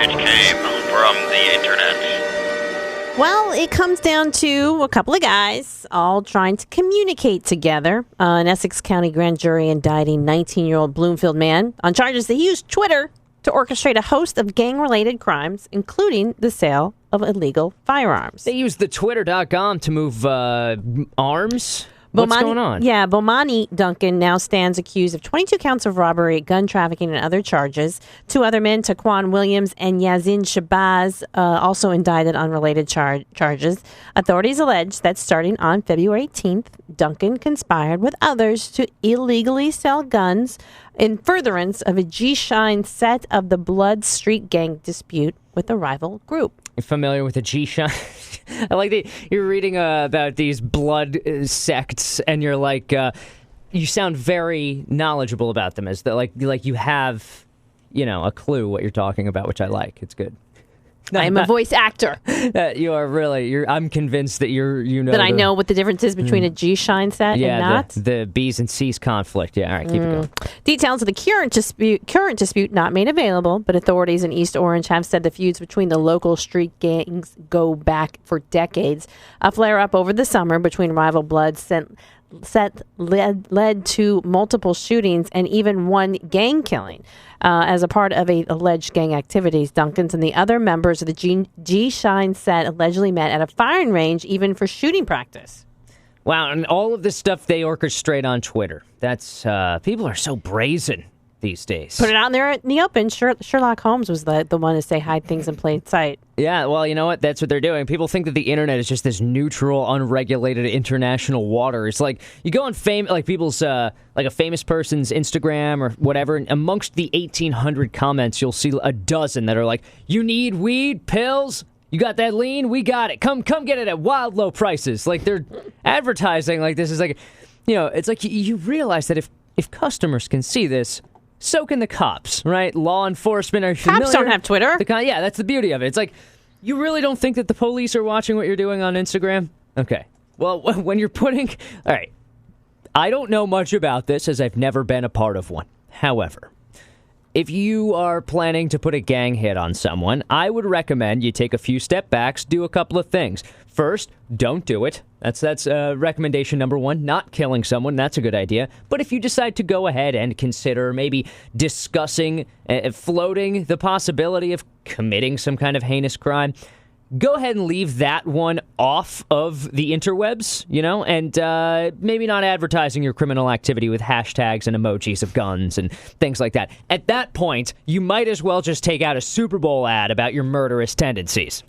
which came from the internet? Well, it comes down to a couple of guys all trying to communicate together. An Essex County grand jury indicting 19-year-old Bloomfield man on charges that he used Twitter to orchestrate a host of gang-related crimes, including the sale of illegal firearms. They used the Twitter.com to move arms? What's going on? Yeah, Bomani Duncan now stands accused of 22 counts of robbery, gun trafficking, and other charges. Two other men, Taquan Williams and Yazin Shabazz, also indicted on related charges. Authorities allege that starting on February 18th, Duncan conspired with others to illegally sell guns in furtherance of a G-Shine set of the Blood Street Gang dispute with a rival group. You're familiar with the G-Shine? I like that you're reading about these blood sects, and you're like, you sound very knowledgeable about them, as like you have, a clue what you're talking about, which I like. It's good. I'm a voice actor. You are really. I'm convinced that you know that I know what the difference is between a G-Shine set and not. The B's and C's conflict. Yeah, all right, keep it going. Details of the current dispute not made available, but authorities in East Orange have said the feuds between the local street gangs go back for decades. A flare-up over the summer between rival bloods led to multiple shootings and even one gang killing. As a part of alleged gang activities, Duncan's and the other members of the G-Shine set allegedly met at a firing range, even for shooting practice. Wow, and all of this stuff they orchestrate on Twitter. That's people are so brazen these days. Put it out there in the open. Sherlock Holmes was the one to say hide things in plain sight. Yeah, well, you know what? That's what they're doing. People think that the internet is just this neutral, unregulated international water. It's like you go on people's like a famous person's Instagram or whatever, and amongst the 1,800 comments, you'll see a dozen that are like, "You need weed, pills? You got that lean? We got it. Come get it at wild low prices." Like they're advertising like this is like, it's like you realize that if customers can see this, so can the cops, right? Law enforcement are familiar. Cops don't have Twitter. Yeah, that's the beauty of it. It's like, you really don't think that the police are watching what you're doing on Instagram? Okay. Well, when you're all right, I don't know much about this as I've never been a part of one. However, if you are planning to put a gang hit on someone, I would recommend you take a few step backs, do a couple of things. First, don't do it. That's recommendation number one. Not killing someone, that's a good idea. But if you decide to go ahead and consider maybe discussing, floating the possibility of committing some kind of heinous crime, go ahead and leave that one off of the interwebs, and maybe not advertising your criminal activity with hashtags and emojis of guns and things like that. At that point, you might as well just take out a Super Bowl ad about your murderous tendencies.